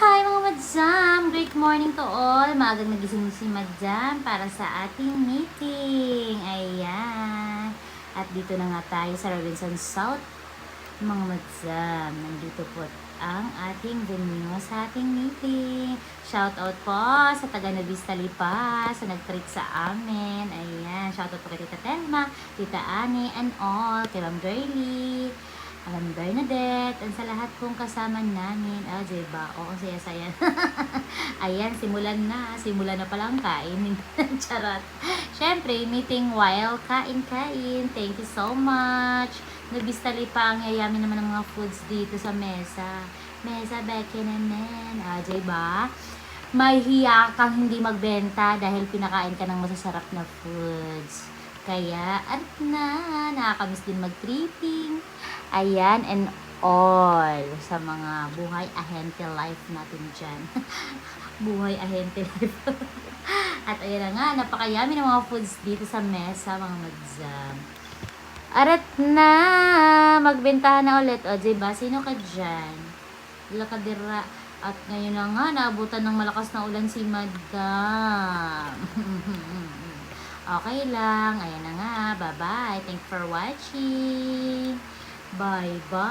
Hi mga Madam! Great morning to all! Maagang nagising si Madam para sa ating meeting. Ayan. At dito na nga tayo sa Robinson South. Mga Madam, nandito po ang ating venue sa ating meeting. Shout out po sa taga Navista Lipa sa nag-treat sa amin. Ayan. Shout out po kay Tita Telma, Tita Ani, and all. Kay Ma'am Girlie. Alam Bernadette, and sa lahat pong kasama namin. Diba? Oo, saya-saya. Ayan, simulan na. Simulan na palang kain. Charot. Siyempre, meeting while kain-kain. Thank you so much. Nabistali pa ang yayami naman ng mga foods dito sa mesa. Mesa, beke naman. Diba? May hiya kang hindi magbenta dahil pinakain ka ng masasarap na foods. Kaya, at nakakamiss din mag-tripping. Ayan, and all sa mga buhay ahente life natin dyan. Buhay ahente life. At ayan na nga, napakayami ng mga foods dito sa mesa, mga Madam. Arat na, magbentahan na ulit. Diba, sino ka dyan? Lakadira. At ngayon na nga, naabutan ng malakas na ulan si Madam. Okay lang. Ayan na nga. Bye-bye. Thanks for watching. Bye-bye.